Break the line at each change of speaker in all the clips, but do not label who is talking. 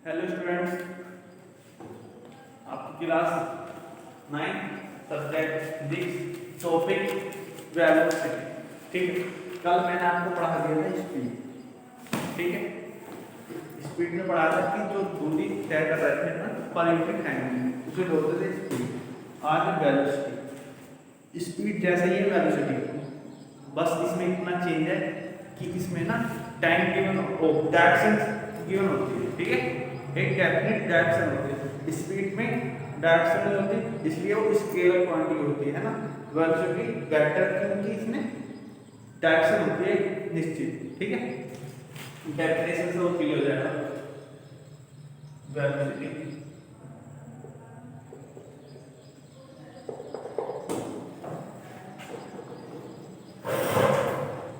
Hello students, आपकी class 9 subject physics topic velocity. ठीक है, कल मैंने आपको पढ़ा दिया था स्पीड। ठीक है, स्पीड में पढ़ा था कि जो दूरी तय कर रहे थे ना पर यूनिट टाइम उसे बोलते थे स्पीड। आज वेलोसिटी, स्पीड जैसे ही है वेलोसिटी, बस इसमें इतना चेंज है कि इसमें ना टाइम गिवन हो, डायरेक्शन गिवन होती है। ठीक है, एक डेफिनेट डायरेक्शन होती है, स्पीड में डायरेक्शन नहीं होती, इसलिए वो स्केलर क्वांटिटी होती है ना। वेलोसिटी वेक्टर क्योंकि इसमें डायरेक्शन होती है निश्चित। ठीक है, डेफिनेशन से वो क्लियर हो जाएगा। Velocity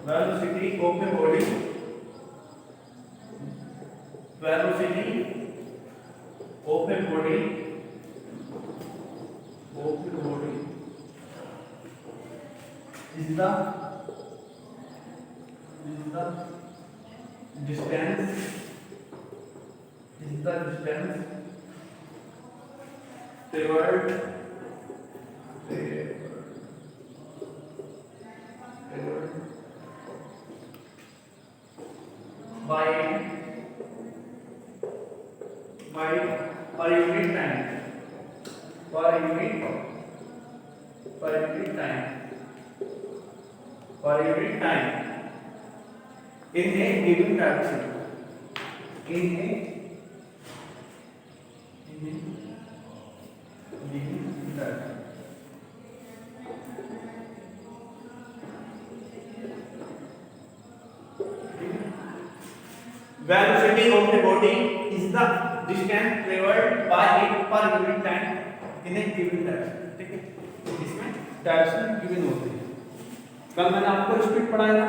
velocity of a body, velocity of a body is the distance traveled by per unit time, per unit time in a given direction, in a given direction। Velocity of a body is the distance traveled by it per unit time in a given direction। ठीक है, इसमें direction given होती है। कल मैंने आपको speed पढ़ाया था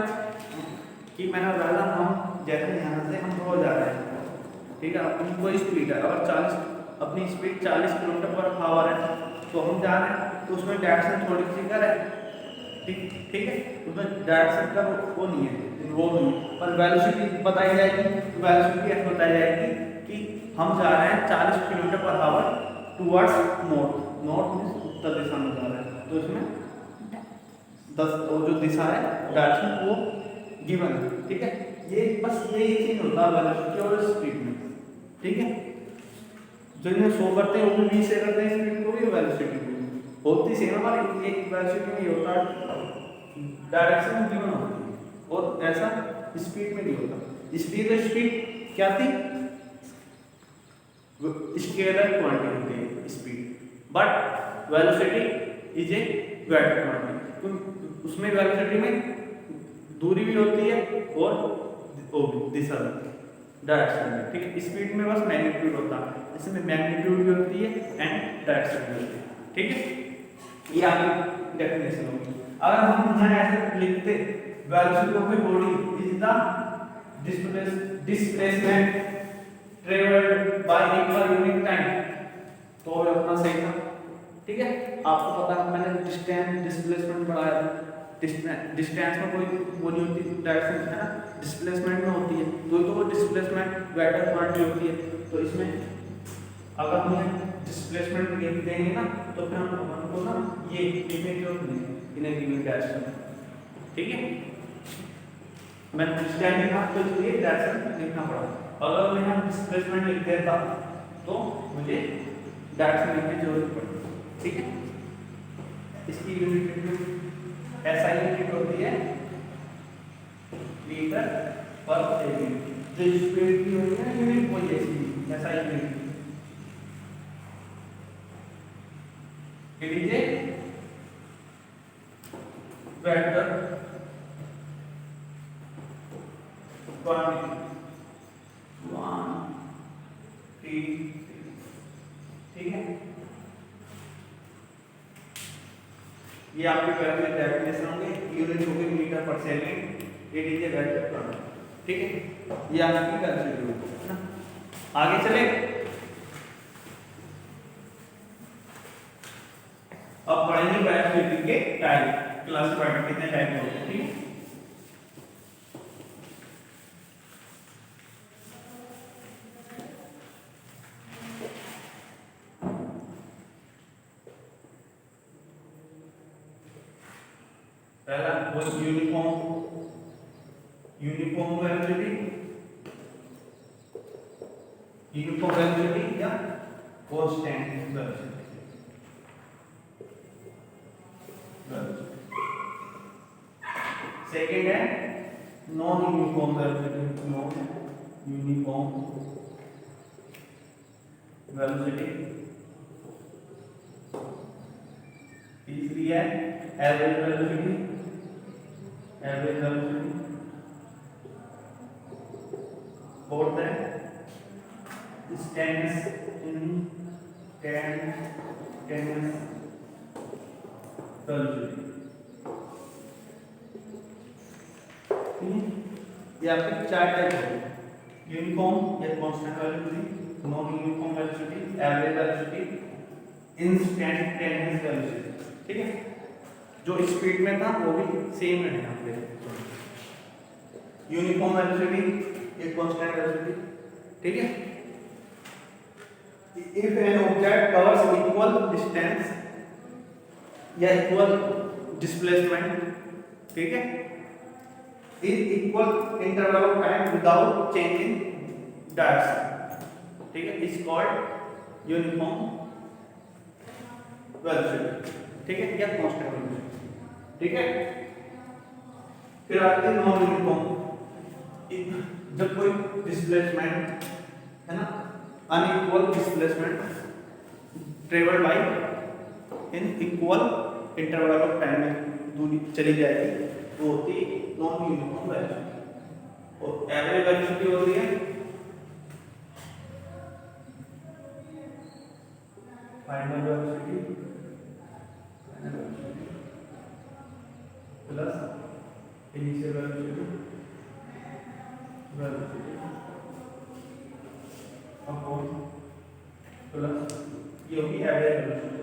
कि मैंने बताया हम जैसे यहाँ से हम रोज जा रहे हैं। ठीक है, अपनी कोई स्पीड है, अगर 40 अपनी स्पीड 40 किलोमीटर पर आवर है तो हम जा रहे हैं, तो उसमें डायरेक्शन थोड़ी सी कर है। ठीक है, उसमें डायरेक्शन का वो नहीं है, वो नहीं, पर वेलोसिटी बताई जाएगी। वेलोसिटी ऐसे बताई जाएगी कि हम जा रहे हैं 40 kilometre per hour towards north. North means उत्तर दिशा में जा रहे हैं, तो इसमें 10 वो जो दिशा है डायरेक्शन वो गिवन है। ठीक है, ये बस यही चीज होता है वेलोसिटी और स्पीड में। ठीक है, जो ये 100 करते हैं वो भी 20 से करते हैं, स्पीड को भी वेलोसिटी को भी होती सेम, हमारी एक वेलोसिटी में ये होता है डायरेक्शन गिवन होती है, और ऐसा स्पीड में नहीं होता। इसलिए तो स्पीड क्या थी, स्केलर क्वांटिटी होती है speed, but velocity is a vector quantity. उसमें वेलोसिटी में दूरी भी होती है और दिशा भी, डायरेक्शन में। ठीक है, स्पीड में बस मैग्नीट्यूड होता है, इसमें मैग्नीट्यूड भी होती है एंड डायरेक्शन भी होती है। ठीक है, ये आगे डेफिनेशन होगी। अगर हम यहाँ ऐसे लिखते velocity of a body is the displacement travelled by it per unit time, तो अपना सही था। ठीक है, आपको पता है मैंने डिस्टेंस डिस्प्लेसमेंट पढ़ाया था। डिस्टेंस में कोई वो नहीं होती डायरेक्शन, है ना, डिस्प्लेसमेंट में होती है, तो वो डिस्प्लेसमेंट वेक्टर क्वांटिटी होती है। तो इसमें अगर हम डिस्प्लेसमेंट लिख देंगे ना, तो फिर हमको ना ये लिखने की जरूरत नहीं इन गिवन डायरेक्शन। ठीक है, मैंने डिस्टेंस लिखा तो इसलिए डायरेक्शन लिखना पड़ा। अगर मैं यहाँ डिस्प्लेसमेंट लिख देता तो मुझे डायरेक्शन लिखने की जरूरत पड़ती। ठीक है, इसकी यूनिट ऐसा यूनिट होती है मीटर पर सेकंड। जो स्पीड की होती है ना यूनिट, वो ऐसी ऐसा यूनिट लीजिए वेक्टर क्वांटिटी 1 3। ठीक है, ये आपके पहले डेफिनेशन होंगे, यूनिट होगी मीटर पर सेकंड, ये लीजिए वेक्टर क्वांटिटी। ठीक है, ये आपकी वेलोसिटी होगी ना। आगे चले, अब पढ़ेंगे वेलोसिटी के टाइप, क्लासिफाइड कितने टाइप होते हैं। ठीक है, वो यूनिफॉर्म वेलोसिटी या कांस्टेंट वेलोसिटी। सेकेंड है नॉन यूनिफॉर्म वेलोसिटी, तीसरी है एवरेज वेलोसिटी, फोर्थ है इंस्टेंटेनियस वेलोसिटी। ये आपके चार टाइप है, यूनिफॉर्म या constant velocity, non uniform velocity, average velocity, instantaneous velocity. ठीक है, जो स्पीड में था वो भी सेम है यहाँ पे। यूनिफॉर्म वेलोसिटी एक कांस्टेंट वेलोसिटी। ठीक है, if an object covers equal distance या इक्वल डिस्प्लेसमेंट, ठीक है, in equal interval of time without changing direction, ठीक है, is called यूनिफॉर्म वेलोसिटी। ठीक है, या कांस्टेंट वेलोसिटी। ठीक है, फिर आते हैं नॉन यूनिफॉर्म। जब कोई डिस्प्लेसमेंट है ना, unequal displacement travel by in equal interval of time में दूरी चली जाएगी, वो होती है नॉन यूनिफॉर्म वेलोसिटी। और एवरेज वेलोसिटी होती है final velocity plus initial velocity upon plus ये होगी average velocity,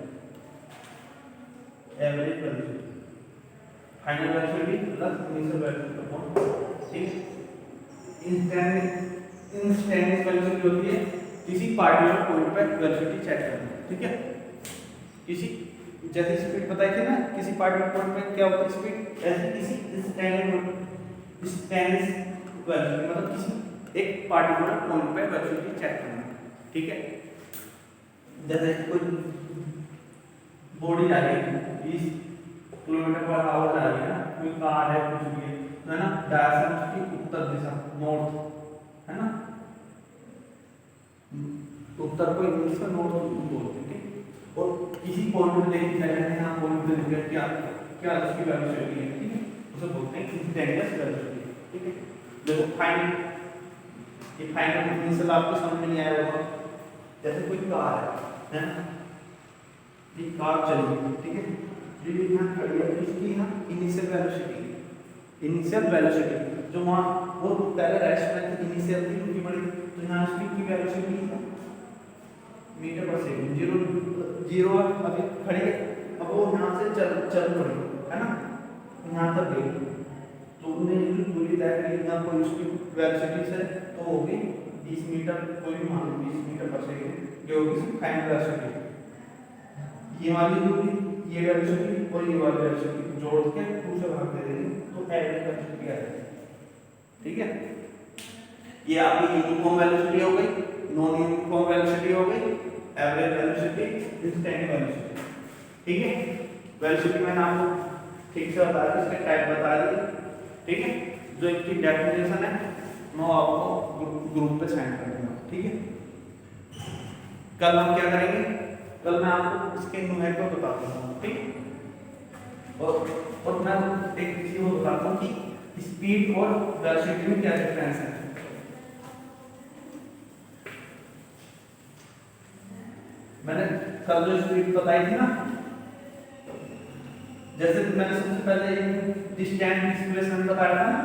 final velocity plus initial velocity upon. ठीक, इंस्टेंटेनियस वेलोसिटी होती है किसी पार्टिकुलर पॉइंट पर वेलोसिटी चेक करना। ठीक है, किसी जैसे स्पीड बताई थी ना, किसी पार्टिकुलर पॉइंट पे क्या होती है स्पीड, ऐसे किसी इंस्टेंटेनियस वेलोसिटी मतलब किसी एक पार्टिकुलर पॉइंट पे वेलोसिटी चेक करना। ठीक है, जैसे कोई बॉडी जा रही है 20 किलोमीटर पर आवर जा रही है ना, कोई कार है कुछ भी है, तो है ना, डायरेक्शन उसकी उत्तर दिशा नॉर्थ है ना, उत्तर को इंग्लिश में नॉर्थ बोलते हैं। और किसी पॉइंट पे देखिए यहाँ पॉइंट पे देखिए क्या क्या उसकी वेलोसिटी है। ठीक है, उसे बोलते हैं इंस्टेंटेनियस वेलोसिटी। ठीक है, देखो फाइनल इनिशियल आपको समझ नहीं आया होगा। जैसे कोई कार है ना, ये कार चल रही है, ठीक है, ये यहाँ खड़ी है, इसकी यहाँ इनिशियल वेलोसिटी जो वहाँ वो पहले रेस्ट में थी, इनिशियल थी उनकी बड़ी, तो यहाँ उसकी की वेलोसिटी मीटर पर सेकंड जीरो अभी खड़ी है, अब वो यहाँ से चल पड़ी है ना, यहाँ तक गई, तो उन्हें जो दूरी तय करी यहाँ कोई उसकी वेलोसिटी से तो होगी 20 मीटर, कोई भी मान लो 20 मीटर पर सेकंड, जो होगी फाइनल वेलोसिटी। ये वाली दूरी, ये वेलोसिटी और ये वाली वेलोसिटी जोड़ के 2 से भाग दे देंगे तो एवरेज वेलोसिटी आ जाएगी। ठीक है, ये आपकी यूनिफॉर्म वेलोसिटी हो गई, नॉन यूनिफॉर्म वेलोसिटी हो गई, एवरेज वेलोसिटी, इंस्टेंटेनियस वेलोसिटी। ठीक है, वेलोसिटी मैंने आपको ठीक से बता दिया, इसके टाइप बता दिए। ठीक है, जो इनकी डेफिनेशन है मैं आपको ग्रुप पे सेंड कर दूंगा। ठीक है, कल हम क्या करेंगे, कल मैं आपको इसके न्यूमेरिकल बता दूंगा। ठीक, और मैं एक चीज वो बताता हूँ कि स्पीड और वेलोसिटी में क्या डिफरेंस है। मैंने कल जो स्पीड बताई थी ना, जैसे मैंने सबसे पहले डिस्टेंस डिस्प्लेसमेंट बताया था ना,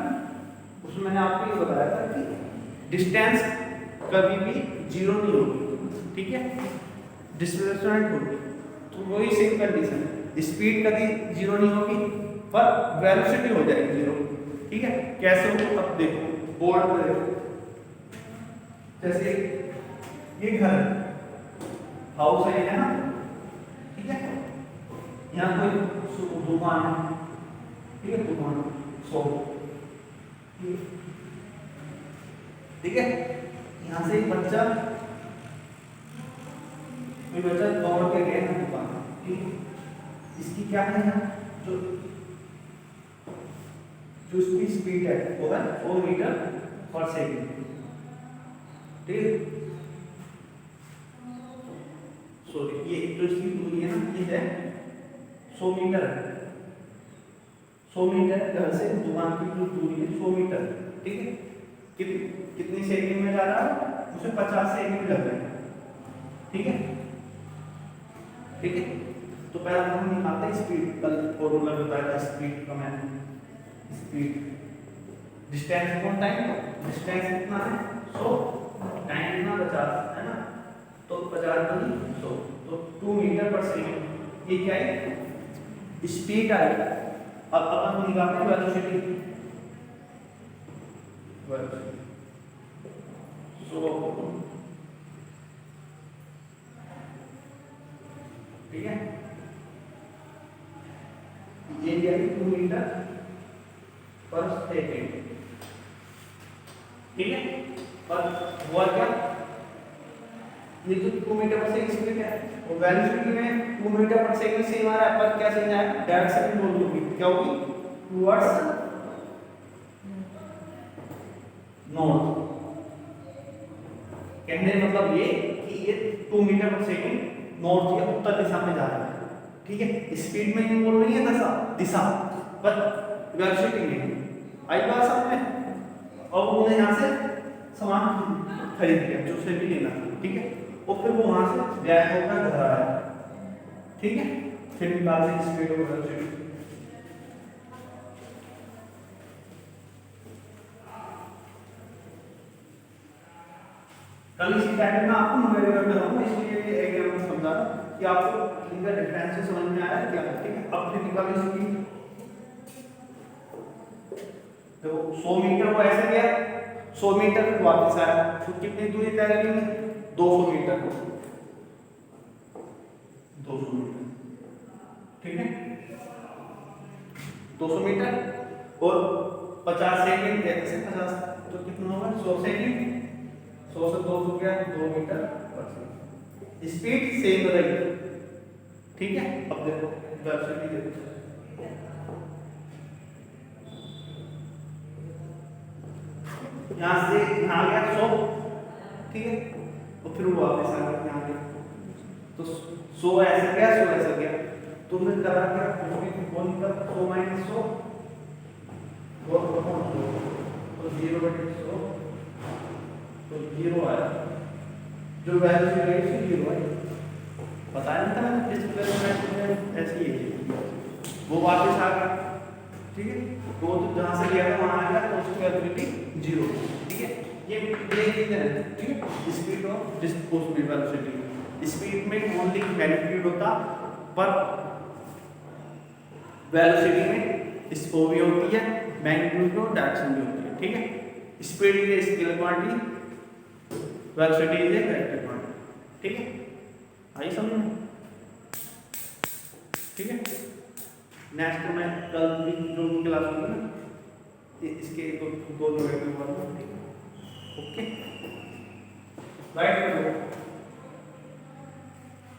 उसमें मैंने आपको ये बताया था कि डिस्टेंस कभी भी जीरो नहीं होगी। ठीक है, डिस्प्लेसमेंट होगी, तो वही सेम कंडीशन है, स्पीड कभी जीरो नहीं होगी पर वेलोसिटी हो जाएगी जीरो। ठीक है, कैसे हो, अब देखो बोर्ड पे देखो, जैसे ये घर हाउस है ना, ठीक है, यहाँ कोई दुकान है, ठीक है, 100, ठीक है। यहाँ से एक बच्चा दौड़ के गया ना दुकान, ठीक है, इसकी क्या है ना, जो इसकी स्पीड है वो है 4 मीटर पर सेकेंड, ठीक है। सॉरी, ये जो इसकी दूरी है ना, ये है 100 मीटर, 100 मीटर घर से दुकान की जो दूरी है 100 मीटर, ठीक है। कितनी सेकंड में जा रहा है, उसे 50 सेकंड लग रहे हैं, ठीक है, ठीक है। तो पहले हम निकालते हैं स्पीड, कल फॉर्मूला बताया था स्पीड का मैंने, speed distance upon time, distance कितना है 100, टाइम कितना 50 है ना, तो 50 दूनी 100, तो 2 मीटर पर सेकंड, ये क्या है स्पीड आएगा। अब अपन निकालते हैं वेलोसिटी, ठीक है, ये क्या है 2 मीटर पर सेकेंड, ठीक है। और हुआ क्या, ये जो 2 मीटर पर सेकेंड स्पीड है, वो वेलोसिटी में 2 मीटर पर सेकेंड से हमारा पर क्या चेंज आएगा, डायरेक्शन बोल होगी, क्या होगी, टुवर्ड्स नॉर्थ। कहने मतलब ये कि ये 2 मीटर पर सेकेंड नॉर्थ या उत्तर दिशा में जा रहा है, ठीक है। स्पीड में ये बोल रही है दिशा, पर वेलोसिटी में आई बात समझ में। और उन्होंने यहाँ से सामान खरीद लिया जो से भी लेना था, ठीक है, और फिर वो वहां से बैक होकर घर आया, ठीक है। फिर निकालते हैं स्पीड और वेलोसिटी। कल इसी टाइम में आपको न्यूमेरिकल में रहूंगा, इसलिए एग्जाम्पल समझा कि आपको इनका डिफरेंस समझ में आया क्या, ठीक है। अब फिजिकल स्पीड तो 100 मीटर वो ऐसे गया, 100 मीटर वापस आया, तो कितनी दूरी तय करेंगे, 200 मीटर, 200 मीटर, ठीक है, 200 मीटर और 50 सेकंड ऐसे 50, तो कितना होगा 100 सेकंड, 100 से 200 गया 2 मीटर पर सेकंड, स्पीड सेम रहेगी, ठीक है। अब देखो वेलोसिटी देखो, यहाँ से यहाँ गया 100, ठीक है, और फिर वो वापस आ गया यहाँ गया, तो 100 ऐसे गया 100 ऐसे गया, तुमने करा क्या, कौन का 100 माइनस 100 तो 0/100, तो 0 आया, जो वैल्यू है 0 है, बताया नहीं था मैंने फिजिकल में ऐसी है, वो वापस आ गया, ठीक है। तो जहाँ से लिया था वहाँ आ गया, तो उसकी वेलोसिटी 0, ठीक है। ये रीजन है, ठीक है। स्पीड और डिस्प्लेसमेंट वेलोसिटी, स्पीड में ओनली मैग्नीट्यूड होता, पर वेलोसिटी में इसको भी होती है, मैग्नीट्यूड और डायरेक्शन भी होती है, ठीक है। Speed is a scalar quantity, velocity is a vector quantity, ठीक है। आई समझ में, ठीक है। नेक्स्ट मैं कल भी जो क्लास होगी ना, इसके दो वीडियो, ठीक है, ओके, राइट।